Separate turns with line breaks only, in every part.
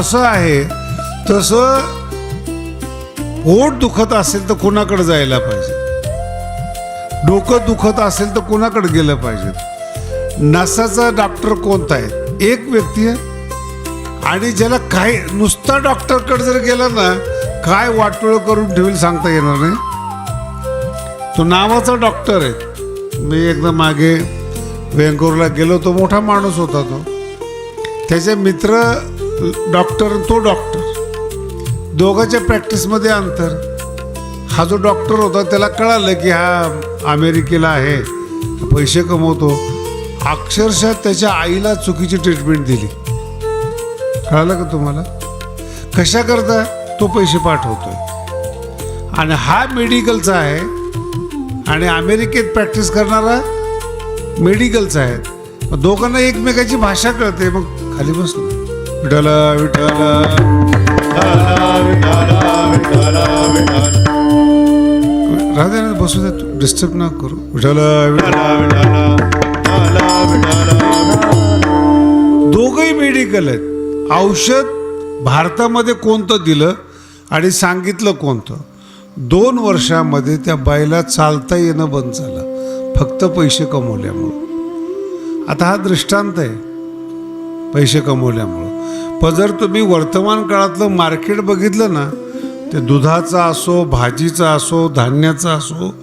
असं आहे तसं पोट दुखत असेल तर कोणाकडे जायला पाहिजे, डोकं दुखत असेल तर कोणाकडे गेलं पाहिजे. नसाचा डॉक्टर कोणता आहे? एक व्यक्ती आहे. आणि ज्याला काय नुसता डॉक्टरकडे जर गेला ना काय वाटोळं करून ठेवील सांगता येणार नाही. तो नावाचा डॉक्टर आहे. मी एकदा मागे वेंगुर्ला गेलो, तो मोठा माणूस होता. तो त्याचे मित्र डॉक्टर, तो डॉक्टर, दोघांच्या प्रॅक्टिसमध्ये अंतर. हा जो डॉक्टर होता त्याला कळालं की हा अमेरिकेला आहे, पैसे कमवतो. अक्षरशः त्याच्या आईला चुकीची ट्रीटमेंट दिली. कळालं का तुम्हाला? कशा करता? तो पैसे पाठवतोय आणि हा मेडिकलचा आहे आणि अमेरिकेत प्रॅक्टिस करणारा मेडिकलचा आहे. दोघांना एकमेकाची भाषा कळते. मग खाली बसलो, विठाला विठाला राधा बसू दे, डिस्टर्ब ना करू. विठाला विठाला दोघंही मेडिकल आहेत. औषध भारतामध्ये कोणतं दिलं आणि सांगितलं कोणतं. 2 वर्षामध्ये त्या बाईला चालता येणं बंद झालं, फक्त पैसे कमवल्यामुळं. आता हा दृष्टांत आहे, पैसे कमवल्यामुळं. पण जर तुम्ही वर्तमान काळातलं मार्केट बघितलं ना, ते दुधाचा असो, भाजीचा असो, धान्याचा असो,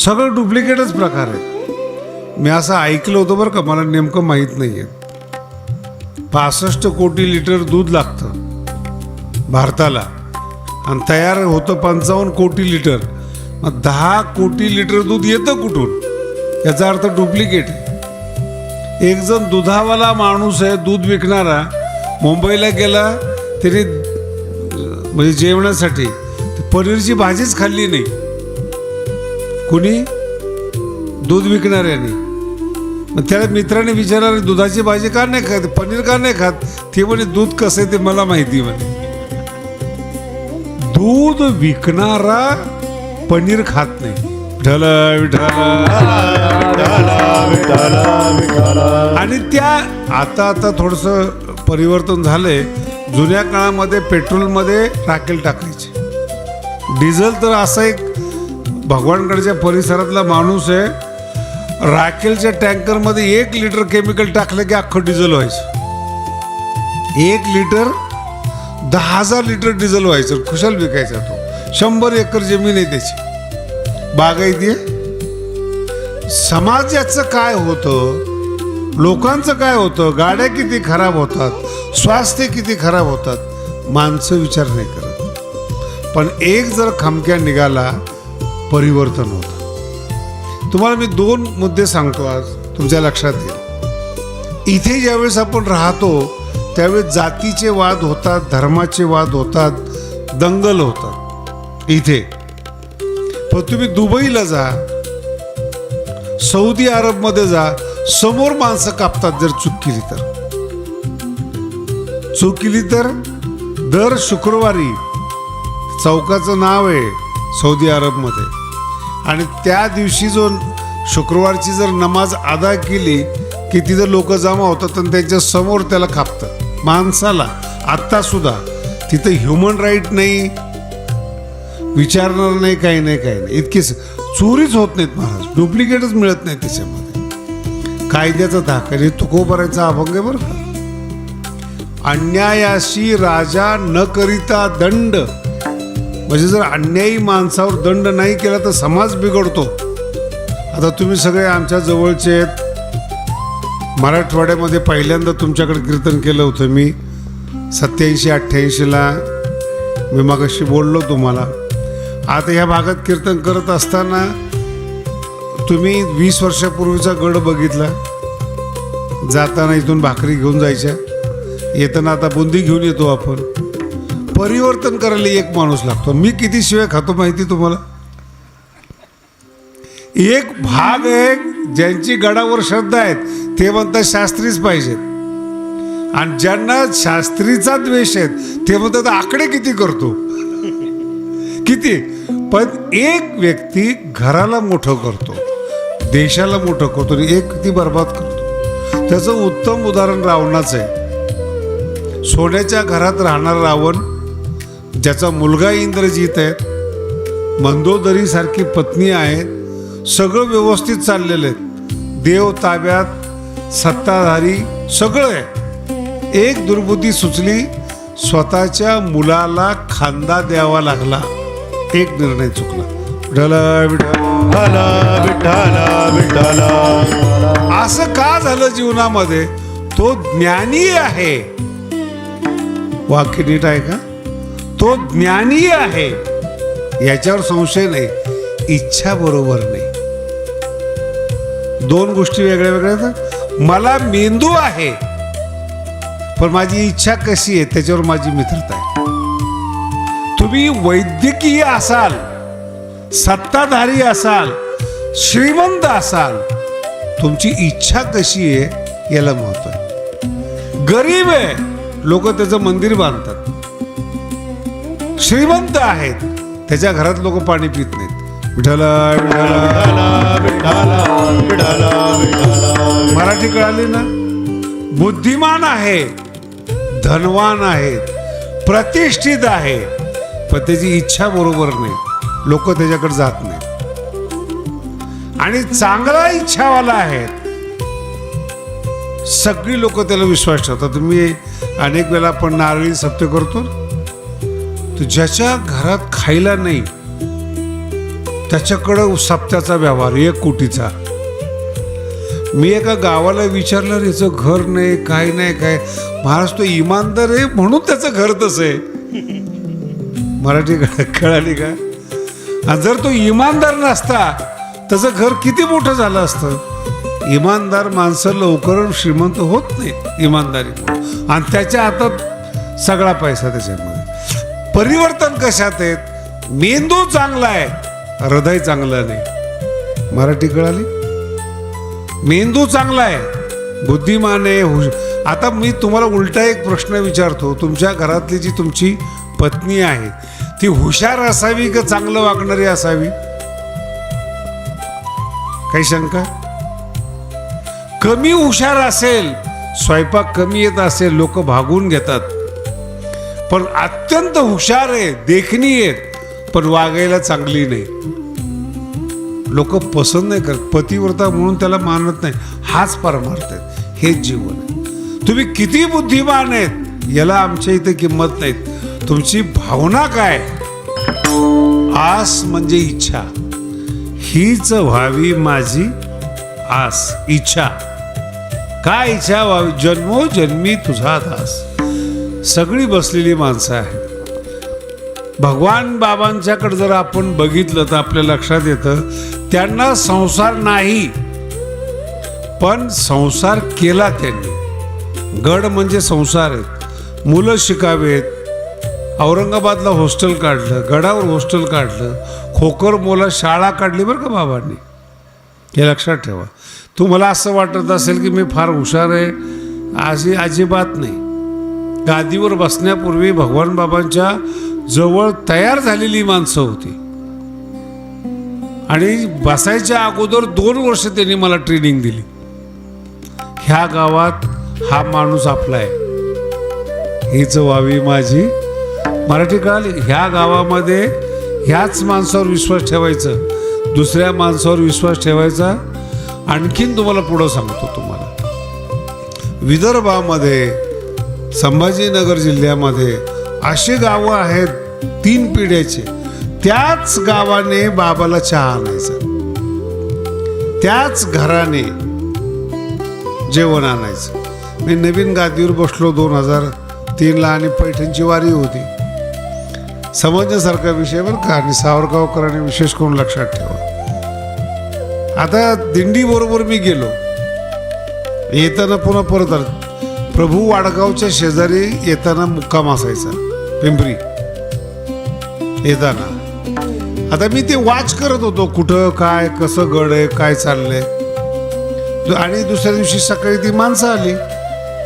सगळं डुप्लिकेटच प्रकार आहे. मी असं ऐकलं होतं बरं का, मला नेमकं माहीत नाही आहे. 65 कोटी लिटर दूध लागतं भारताला आणि तयार होतं 55 कोटी लिटर. मग 10 कोटी लिटर दूध येतं कुठून? याचा अर्थ डुप्लिकेट आहे. एक जण दुधावाला माणूस आहे, दूध विकणारा, मुंबईला गेला, त्याने म्हणजे जेवणासाठी पनीरची भाजीच खाल्ली नाही. कुणी? दूध विकणाऱ्याने. मग त्याला मित्राने विचारलं, दुधाची भाजी का नाही खात, पनीर का नाही खात? ते म्हणे दूध कसं आहे ते मला माहिती म्हणे. दूध विकणारा पनीर खात नाही. आणि त्या आता थोडंसं परिवर्तन झालंय. जुन्या काळामध्ये पेट्रोलमध्ये राखेल टाकायचे, डिझेल तर असा एक भगवानगडच्या परिसरातला माणूस आहे, राखेलच्या टँकरमध्ये 1 लिटर केमिकल टाकलं की अख्खं डिझेल व्हायचं. 1 लिटर 10,000 लिटर डिझेल व्हायचं. खुशाल विकायचा तो. 100 एकर जमीन आहे त्याची, बागायती आहे. समाजाचं काय होतं, लोकांचं काय होतं, गाड्या किती खराब होतात, स्वास्थ्य किती खराब होतात, माणसं विचार नाही करत. पण एक जर खमक्या निघाला, परिवर्तन होतं. तुम्हाला मी 2 मुद्दे सांगतो आज, तुमच्या लक्षात येईल. इथे ज्यावेळेस आपण राहतो त्यावेळेस जातीचे वाद होतात, धर्माचे वाद होतात, दंगल होतात इथे. पण तुम्ही दुबईला जा, सौदी अरबमध्ये जा, समोर माणसं कापतात जर चूक केली तर. दर शुक्रवारी चौकाचं नाव आहे सौदी अरबमध्ये, आणि त्या दिवशी जो शुक्रवारची जर नमाज अदा केली की तिथं लोक जमा होतात आणि त्यांच्या समोर त्याला कापतात माणसाला. आत्ता सुद्धा तिथं ह्युमन राईट नाही, विचारणार नाही, काही नाही. इतकी चोरीच होत नाहीत महाराज, डुप्लिकेटच मिळत नाही त्याच्यामध्ये. कायद्याचा धाक आहे, तुकोबरायचा अभंग आहे बरं का. अन्यायाशी राजा न करिता दंड. म्हणजे जर अन्यायी माणसावर दंड नाही केला तर समाज बिघडतो. आता तुम्ही सगळे आमच्या जवळचे आहेत. मराठवाड्यामध्ये पहिल्यांदा तुमच्याकडे कीर्तन केलं होतं मी 87-88ला. मी मगाशी बोललो तुम्हाला. आता ह्या भागात कीर्तन करत असताना तुम्ही 20 वर्षापूर्वीचा गड बघितला. जाताना इथून भाकरी घेऊन जायच्या, येताना आता बुंदी घेऊन येतो आपण. परिवर्तन करायला एक माणूस लागतो. मी किती शिवाय खातो माहिती तुम्हाला? एक भाग आहे ज्यांची गडावर श्रद्धा आहेत ते म्हणतात शास्त्रीच पाहिजेत, आणि ज्यांना शास्त्रीचा द्वेष आहे ते म्हणतात आकडे किती करतो किती. पण एक व्यक्ती घराला मोठं करतो, देशाला मोठं करतो, एक व्यक्ती बर्बाद करतो. त्याचं उत्तम उदाहरण रावणाचं आहे. सोन्याच्या घरात राहणार रावण, ज्याचा मुलगा इंद्रजित आहे, मंदोदरी सारखी पत्नी आहे, सगळं व्यवस्थित चाललेलं आहे, देव ताब्यात, सत्ताधारी सगळं आहे. एक दुर्बुद्धी सुचली, स्वतःच्या मुलाला खांदा द्यावा लागला. एक निर्णय चुकला. विठ्ठल विठ्ठल विठ्ठल विठ्ठल. असं का झालं जीवनामध्ये? तो ज्ञानी आहे. वाक्य नीट आहे का? तो ज्ञानी आहे, याच्यावर संशय नाही. इच्छा बरोबर नाही. दोन गोष्टी वेगळ्या वेगळ्या आहेत. मला मेंदू आहे, पण माझी इच्छा कशी आहे त्याच्यावर माझी मित्रता आहे. तुम्ही वैद्यकीय असाल, सत्ताधारी असाल, श्रीमंत असाल, तुमची इच्छा कशी आहे याला महत्व आहे. गरीब आहे, लोक त्याचं मंदिर बांधतात. श्रीमंत आहेत, त्याच्या घरात लोक पाणी पित नाहीत. विठ्ठल मराठी कळाली ना? बुद्धिमान आहे, धनवान आहे, प्रतिष्ठित आहे, पण त्याची इच्छा बरोबर नाही, लोक त्याच्याकडे जात नाही. आणि चांगला इच्छावाला आहे, सगळी लोक त्याला विश्वास ठेवतात. तुम्ही अनेक वेळा आपण नारळी सप्ते करतो, तर ज्याच्या घरात खायला नाही त्याच्याकडं सप्त्याचा व्यवहार 1 कोटीचा. मी एका गावाला विचारलं, याचं घर नाही, काय नाही, काय. महाराज तो इमानदार आहे म्हणून त्याचं घर तसं आहे. मराठी कळाली का? आणि जर तो इमानदार नसता त्याचं घर किती मोठं झालं असतं. इमानदार माणसं लवकर श्रीमंत होत नाहीत इमानदारी, आणि त्याच्या हातात सगळा पैसा त्याच्यामध्ये. परिवर्तन कशात आहेत? मेंदू चांगला आहे, हृदय चांगलं नाही. मराठी कळाली? मेंदू चांगला आहे, बुद्धिमान आहे. आता मी तुम्हाला उलटा एक प्रश्न विचारतो. तुमच्या घरातली जी तुमची पत्नी आहे ती हुशार असावी का चांगलं वागणारी असावी? काही शंका? कमी हुशार असेल, स्वयंपाक कमी येत असेल, लोक भागून घेतात. पण अत्यंत हुशार आहे, देखणी आहेत, पण वागायला चांगली नाही, लोक पसंत नाही करत. पतिव्रता म्हणून त्याला मानत नाही, हाच परमार्थ आहे. हेच जीवन आहे. तुम्ही किती बुद्धिमान आहेत याला आमच्या इथे किंमत नाही. तुमची भावना काय? आस म्हणजे इच्छा. हीच व्हावी माझी आस. इच्छा काय? इच्छा व्हावी जन्मोजन्मी तुझा दास. सगळी बसलेली माणसं आहेत. भगवान बाबांच्याकडे जर आपण बघितलं तर आपल्या लक्षात येतं, त्यांना संसार नाही, पण संसार केला त्यांनी. गड म्हणजे संसार आहेत. मुलं शिकावेत. औरंगाबादला हॉस्टेल काढलं, गडावर हॉस्टेल काढलं, खोकर मोला शाळा काढली बरं का बाबांनी. हे लक्षात ठेवा. तुम्हाला असं वाटत असेल की मी फार हुशार आहे, अशी अजिबात नाही. गादीवर बसण्यापूर्वी भगवान बाबांच्या जवळ तयार झालेली माणसं होती, आणि बसायच्या अगोदर 2 वर्ष त्यांनी मला ट्रेनिंग दिली. ह्या गावात हा माणूस आपला आहे, हीच व्हावी माझी. मराठी कळाली? ह्या गावामध्ये ह्याच माणसावर विश्वास ठेवायचं, दुसऱ्या माणसावर विश्वास ठेवायचा. आणखीन तुम्हाला पुढं सांगतो. तुम्हाला विदर्भामध्ये, संभाजीनगर जिल्ह्यामध्ये अशी गावं आहेत 3 पिढ्याचे. त्याच गावाने बाबाला चहा आणायचा, त्याच घराने जेवण आणायचं. मी नवीन गादीवर बसलो 2003ला, आणि पैठणची वारी होती. समजण्यासारखा विषय बरं का. आणि सावरगावकरांनी विशेष करून लक्षात ठेवा. आता दिंडी बरोबर मी गेलो, येताना पुन्हा परत आलो. प्रभू वाडगावच्या शेजारी येताना मुक्काम असायचा, पिंपरी येताना. आता मी ते वाच करत होतो, कुठं काय, कसं गड आहे, काय चाललंय. आणि दुसऱ्या दिवशी सकाळी ती माणसं आली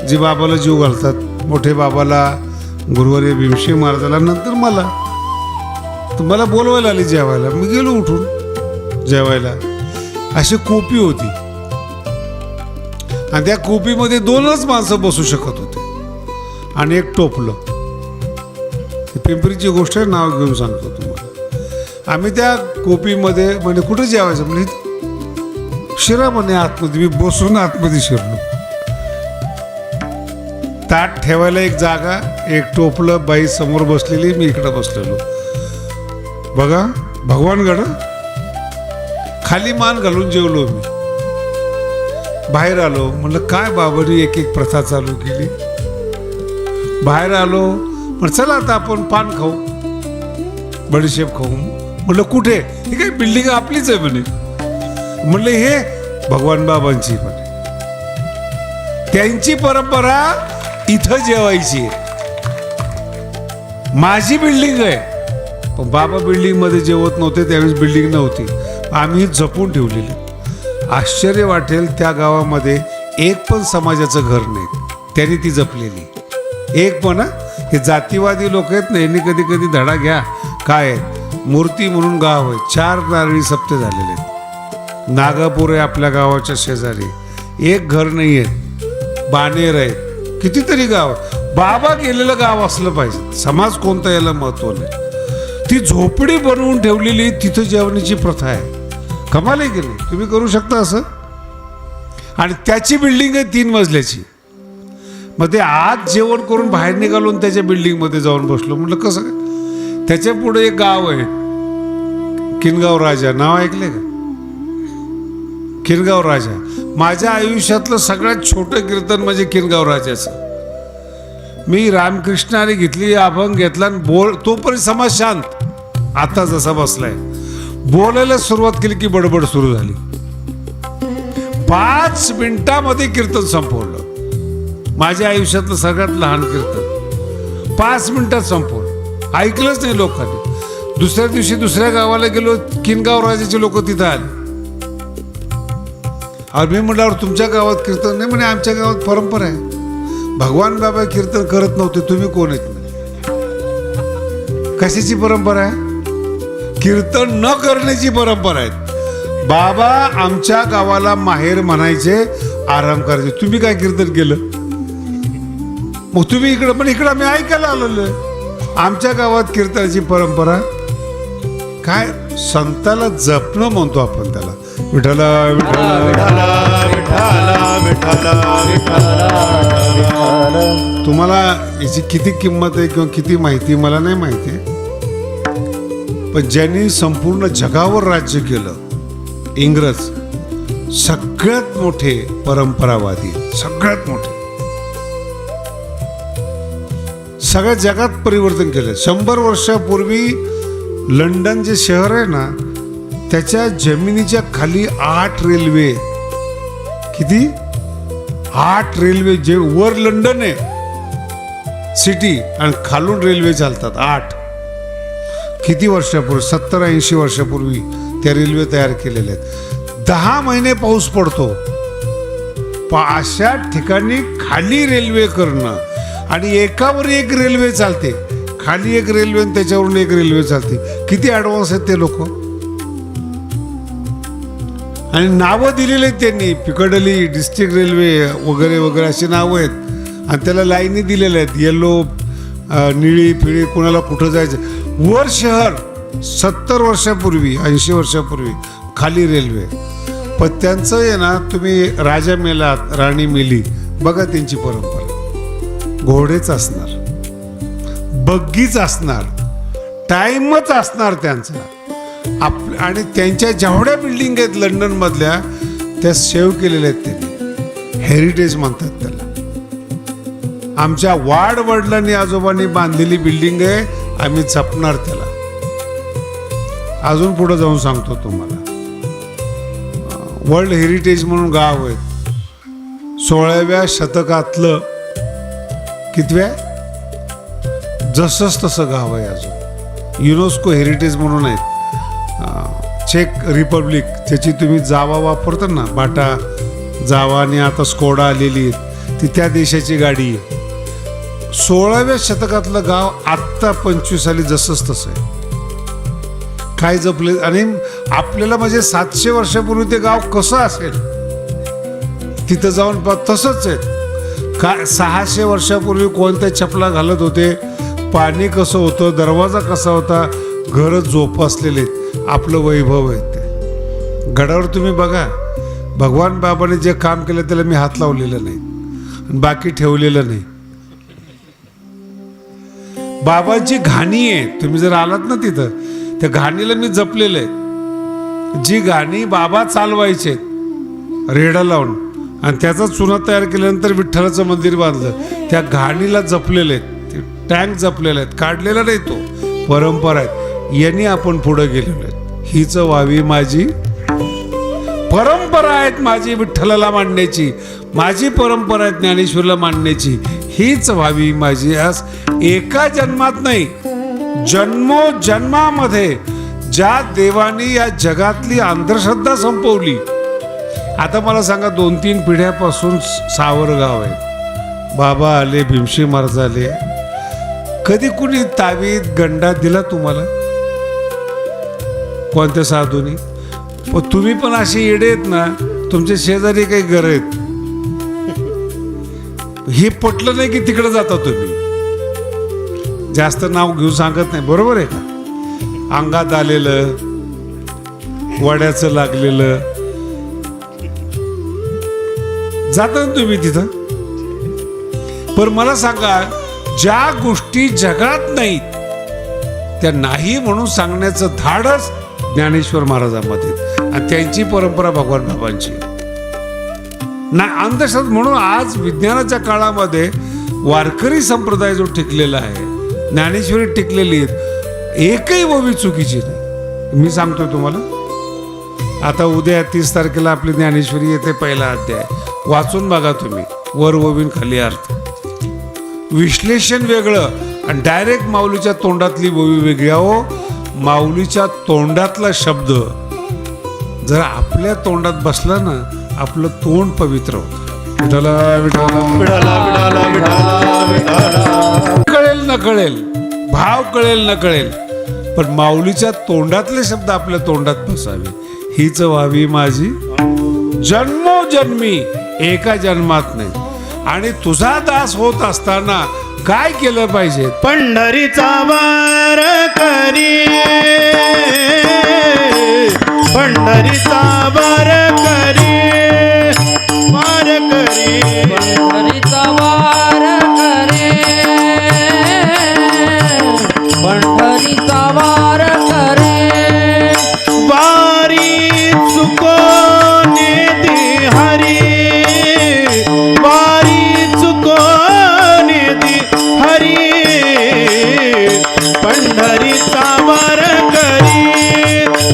जी बाबाला जीव घालतात. मोठे बाबाला, गुरुवारी भीमशी महाराजाला, नंतर मला बोलवायला आली जेवायला. मी गेलो उठून जेवायला. अशी कोपी होती, आणि त्या कोपीमध्ये 2च माणसं बसू शकत होते. आणि एक टोपलं. पिंपरीची गोष्ट आहे, नाव घेऊन सांगतो तुम्हाला. आम्ही त्या कोपीमध्ये म्हणजे कुठे जेवायचं म्हणजे शिरा म्हणे आतमध्ये. मी बसून आतमध्ये शिरलो. ताट ठेवायला एक जागा, एक टोपलं, बाई समोर बसलेली, मी इकडं बसलेलो. बघा भगवानगड. खाली मान घालून जेवलो मी. बाहेर आलो, म्हणलं काय बाबांनी एक एक प्रथा चालू केली. बाहेर आलो, म्हण चला आता आपण पान खाऊ, बडीशेप खाऊ. म्हटलं कुठे? ही काय बिल्डिंग आपलीच आहे म्हणे. म्हणलं हे भगवान बाबांची म्हणे, त्यांची परंपरा इथं जेवायची आहे. माझी बिल्डिंग आहे, पण बाबा बिल्डिंग मध्ये जेवत नव्हते, त्यावेळेस बिल्डिंग नव्हती, आम्ही जपून ठेवलेली. आश्चर्य वाटेल, त्या गावामध्ये एक पण समाजाचं घर नाही, त्यांनी ती जपलेली. एक पण हे जातीवादी लोक आहेत ना, यांनी कधी कधी धडा घ्या. काय मूर्ती म्हणून गाव आहे, 4 नारळी सप्ते झालेले आहेत. नागापूर आहे आपल्या गावाच्या शेजारी, एक घर नाही आहे. बाणेर आहे, कितीतरी गाव. बाबा गेलेलं गाव असलं पाहिजे. समाज कोणता याला महत्व नाही. ती झोपडी बनवून ठेवलेली, तिथं जेवणाची प्रथा आहे. कमाल आहे की नाही? तुम्ही करू शकता असं. आणि त्याची बिल्डिंग आहे 3 मजल्याची. मग ते आज जेवण करून बाहेर निघालो, त्याच्या बिल्डिंगमध्ये जाऊन बसलो. म्हटलं कसं काय? त्याच्या पुढे एक गाव आहे, किनगाव राजा. नाव ऐकले का? किनगाव राजा. माझ्या आयुष्यातलं सगळ्यात छोटं कीर्तन म्हणजे किनगाव राजाचं. मी रामकृष्णाने घेतली, अभंग घेतला आणि तोपर्यंत समाज शांत. आता जसा बसलाय, बोलायला सुरुवात केली की बडबड सुरू झाली. 5 मिनिटामध्ये कीर्तन संपवलं. माझ्या आयुष्यातलं सगळ्यात लहान कीर्तन 5 मिनिटात संपवलं. ऐकलंच नाही लोकांनी. दुसऱ्या दिवशी दुसऱ्या गावाला गेलो, किनगाव राजाचे लोक तिथं आले. आणि मी म्हटल्यावर तुमच्या गावात कीर्तन नाही म्हणे. आमच्या गावात परंपरा आहे. भगवान बाबा कीर्तन करत नव्हते, तुम्ही कोण आहेत? कशाची परंपरा आहे? कीर्तन न करण्याची परंपरा आहे. बाबा आमच्या गावाला माहेर म्हणायचे, आराम करायचे. तुम्ही काय कीर्तन केलं? मग तुम्ही इकडं, पण इकडं आम्ही ऐकायला आलेलो आहे. आमच्या गावात कीर्तनाची परंपरा काय? संताला जपणं म्हणतो आपण त्याला. विठ्ठला विठ्ठला तुम्हाला याची किती किंमत आहे किंवा किती माहिती मला नाही माहिती, पण ज्यांनी संपूर्ण जगावर राज्य केलं इंग्रज, सगळ्यात मोठे परंपरावादी, सगळ्यात मोठे, सगळ्या जगात परिवर्तन केलं. 100 वर्षापूर्वी लंडन जे शहर आहे ना, त्याच्या जमिनीच्या खाली 8 रेल्वे. किती? 8 रेल्वे. जे वर लंडन आहे सिटी आणि खालून रेल्वे चालतात 8. किती वर्षापूर्वी? 70-80 वर्षापूर्वी त्या रेल्वे तयार केलेल्या आहेत. 10 महिने पाऊस पडतो. अशा ठिकाणी खाली रेल्वे करणं आणि एकावर एक रेल्वे चालते, खाली एक रेल्वे आणि त्याच्यावरून एक रेल्वे चालते. किती ॲडव्हान्स आहेत ते लोक. आणि नावं दिलेली आहेत त्यांनी, पिकडली डिस्ट्रिक्ट रेल्वे वगैरे वगैरे अशी नावं आहेत. आणि त्याला लाईनी दिलेल्या आहेत, येलो, निळी पिळी, कोणाला कुठं जायचं. वर शहर 70 वर्षापूर्वी 80 वर्षापूर्वी खाली रेल्वे. पण त्यांचं आहे ना, तुम्ही राजा मेलात, राणी मेली, बघा त्यांची परंपरा. घोडेच असणार, बग्गीच असणार, टाईमच असणार त्यांचा. आणि त्यांच्या जेवढ्या बिल्डिंग आहेत लंडन मधल्या, त्या सेव्ह केलेल्या आहेत त्यांनी. हेरिटेज म्हणतात त्याला. आमच्या वाडवडिलांनी आजोबांनी बांधलेली बिल्डिंग आहे, आम्ही जपणार त्याला. अजून पुढे जाऊन सांगतो तुम्हाला. वर्ल्ड हेरिटेज म्हणून गाव आहे, 16व्या शतकातलं. कितव्या? जसंच तसं गाव आहे अजून. युनेस्को हेरिटेज म्हणून आहेत. चेक रिपब्लिक, त्याची तुम्ही जावा वापरता ना, बाटा जावा, आणि आता स्कोडा आलेली आहे, ती त्या देशाची गाडी आहे. 16व्या शतकातलं गाव आत्ता 25 साली जसंच तसं आहे. काय जपले. आणि आपल्याला म्हणजे 700 वर्षापूर्वी ते गाव कसं असेल, तिथं जाऊन तसंच आहे. काय 600 वर्षापूर्वी कोणत्या चपला घालत होते, पाणी कसं होतं, दरवाजा कसा होता, घरच जोपासलेले आपलं वैभव आहे ते. गडावर तुम्ही बघा, भगवान बाबाने जे काम केलं त्याला मी हात लावलेला नाही, बाकी ठेवलेलं नाही. बाबांची घाणी आहे, तुम्ही जर आलात ना तिथं, त्या घाणीला मी जपलेलं आहे. जी घाणी बाबा चालवायचे रेडा लावून आणि त्याचा चुना तयार केल्यानंतर विठ्ठलाचं मंदिर बांधलं, त्या घाणीला जपलेले आहेत, ते टँक जपलेले आहेत, काढलेला नाही तो. परंपरा आहेत, यांनी आपण पुढे गेलेलो आहे. हीच व्हावी माझी परंपरा आहेत, माझी विठ्ठलाला मांडण्याची, माझी परंपरा आहे ज्ञानेश्वरीला मांडण्याची. हीच व्हावी माझी आस. एका जन्मात नाही, जन्मोजन्मामध्ये ज्या देवानी या जगातली अंधश्रद्धा संपवली. आता मला सांगा, 2-3 पिढ्यापासून सावरगाव आहे, बाबा आले, भीमशी महाराज आले, कधी कुणी तावीत गंडा दिला तुम्हाला? कोणत्या साधूनी? तुम्ही पण असे येडे आहेत ना, तुमचे शेजारी काही घर आहेत, हे पटलं नाही की तिकडे जाता तुम्ही. जास्त नाव घेऊन सांगत नाही, बरोबर आहे का? अंगात आलेलं, वड्याचं लागलेलं, जाता ना तुम्ही तिथं. पण मला सांगा, ज्या गोष्टी जगात नाहीत त्या नाही म्हणून सांगण्याचं धाडस ज्ञानेश्वर महाराजांमध्ये, आणि त्यांची परंपरा भगवान बाबांची ना. अंधश्रद्धा म्हणून आज विज्ञानाच्या काळामध्ये वारकरी संप्रदाय जो टिकलेला आहे, ज्ञानेश्वरी टिकलेली आहेत, एकही ओवी चुकीची नाही. मी सांगतोय तुम्हाला, आता उद्या 30 तारखेला आपली ज्ञानेश्वरी येते, पहिला अध्याय वाचून बघा तुम्ही, वर ओवीन खाली अर्थ. विश्लेषण वेगळं आणि डायरेक्ट माऊलीच्या तोंडातली ओवी वेगळी. अहो, माऊलीच्या तोंडातला शब्द जर आपल्या तोंडात बसला ना, आपलं तोंड पवित्र होतं. विठाला विठाला विठाला विठाला विठाला. कळेल न कळेल, भाव कळेल न कळेल, पण माऊलीच्या तोंडातले शब्द आपल्या तोंडात बसावे. हीच व्हावी माझी जन्मोजन्मी, एका जन्मात नाही. आणि तुझा दास होत असताना काय केलं पाहिजे?
पंढरीचा वार करी, पंढरीचा वार करी, वार करी,
पंढरीचा वार करे, पंढरीचा वार करे.
वारी चुकोने दी हरी, वारी चुकोने दी हरी, पंढरीचा वार करी,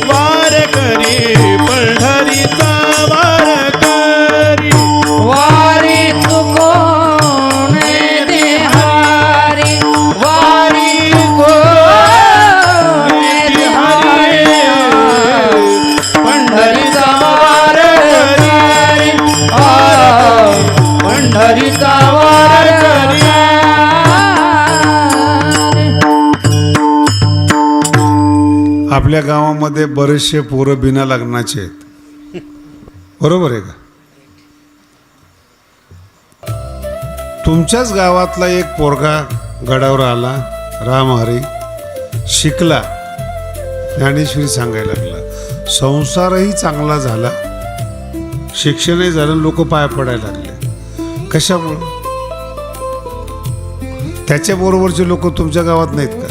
वार करी, पंढरीचा वार करी.
वारी चुकोने दे हरी, वारी चुकोने दे हरी,
पंढरीचा वार करी, पंढरीचा वार करी.
आपल्या गावामध्ये बरेचसे पोरं बिना लग्नाचे आहेत, बरोबर आहे का? तुमच्याच गावातला एक पोरगा गडावर आला, राम हरी शिकला, ज्ञानेश्वरी सांगायला लागला, संसारही चांगला झाला, शिक्षणही झालं, लोक पाय पडायला लागले. कशामुळं? त्याच्याबरोबरचे लोक तुमच्या गावात नाहीत का?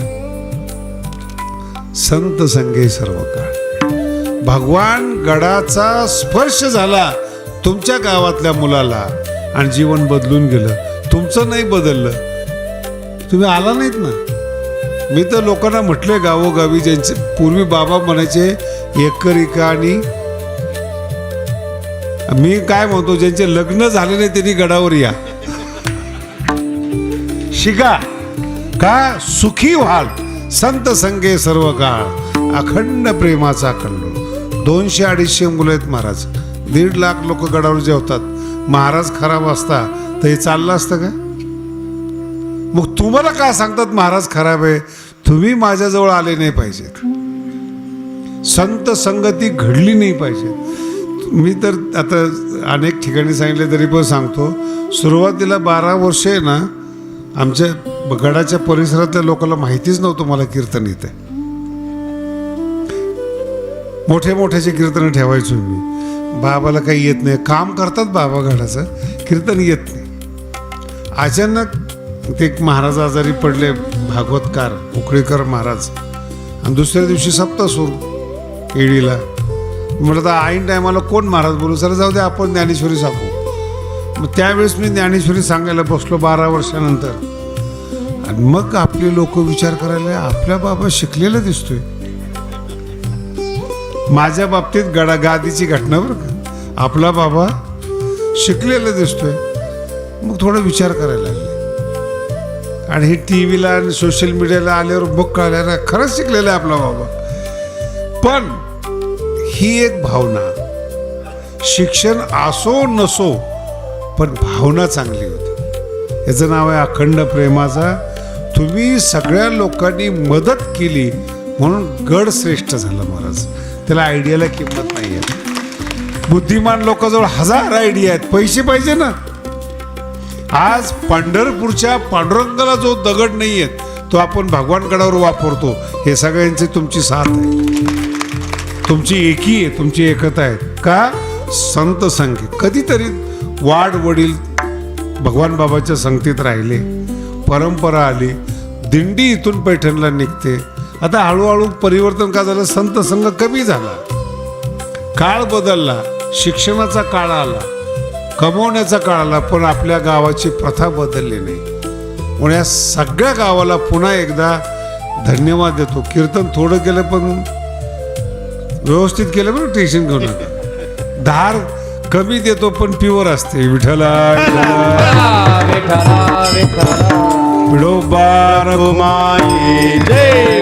संत संगे सर्व काळ. भगवान गडाचा स्पर्श झाला तुमच्या गावातल्या मुलाला आणि जीवन बदलून गेलं. तुमचं नाही बदललं, तुम्ही आला नाहीत ना. मी तर लोकांना म्हटलंय गावोगावी, ज्यांचे पूर्वी बाबा म्हणायचे एकरिका, आणि मी काय म्हणतो, ज्यांचे लग्न झाले नाही त्यांनी गडावर या, शिका, का सुखी व्हाल. संत संगे सर्व काळ, अखंड प्रेमाचा खंड. 200-250 मुलं आहेत महाराज, 1.5 लाख लोक गडावर जेवतात. महाराज खराब असता तर हे चाललं असतं का? मग तुम्हाला काय सांगतात महाराज खराब आहे? तुम्ही माझ्याजवळ आले नाही पाहिजेत, संत संगती घडली नाही पाहिजे. मी तर आता अनेक ठिकाणी सांगितले तरी पण सांगतो, सुरुवातीला 12 वर्ष आहे ना, आमच्या गडाच्या परिसरातल्या लोकांना माहितीच नव्हतं मला कीर्तन येते. मोठे मोठ्याचे कीर्तन ठेवायचो मी. बाबाला काही येत नाही, काम करतात बाबा गडाचं, कीर्तन येत नाही. अचानक ते एक महाराज आजारी पडले, भागवतकार उकळीकर महाराज, आणि दुसऱ्या दिवशी सप्ताह सुरू एडीला. म्हटलं तर ऐन टायमाला कोण महाराज बोलू, सर जाऊ दे आपण ज्ञानेश्वरी सांगू. मग त्यावेळेस मी ज्ञानेश्वरी सांगायला बसलो 12 वर्षानंतर. आणि मग आपले लोक विचार करायला, आपला बाबा शिकलेला दिसतोय. माझ्या बाबतीत गादीची घटना बरं का, आपला बाबा शिकलेला दिसतोय. मग थोडा विचार करायला लागले. आणि हे टी व्हीला आणि सोशल मीडियाला आल्यावर मग कळलं ना, खरंच शिकलेला आहे आपला बाबा. पण ही एक भावना, शिक्षण असो नसो पण भावना चांगली होती. याचं नाव आहे अखंड प्रेमाचा. तुम्ही सगळ्या लोकांनी मदत केली म्हणून गड श्रेष्ठ झाला महाराज. त्याला आयडियाला किंमत नाही आहे. बुद्धिमान लोकांजवळ 1000 आयडिया आहेत, पैसे पाहिजे ना. आज पंढरपूरच्या पांडुरंगाला जो दगड नाही आहेत तो आपण भगवानगडावर वापरतो. हे सगळ्यांची तुमची साथ आहे, तुमची एकी आहे, तुमची एकता आहे. का? संत संगीत. कधीतरी वाढ वडील भगवान बाबाच्या संगतीत राहिले, परंपरा आली, दिंडी इथून पैठणला निघते. आता हळूहळू परिवर्तन का झालं, संत संघ कमी झाला, काळ बदलला, शिक्षणाचा काळ आला, कमवण्याचा काळ आला, पण आपल्या गावाची प्रथा बदलली नाही. म्हणून या सगळ्या गावाला पुन्हा एकदा धन्यवाद देतो. कीर्तन थोडं केलं पण व्यवस्थित केलं बरं, टेन्शन घेऊ नका. धार कमी देतो पण प्युअर असते. विठ्ठला
विठ्ठला विठ्ठला
विठोबा
रघुमाई जय.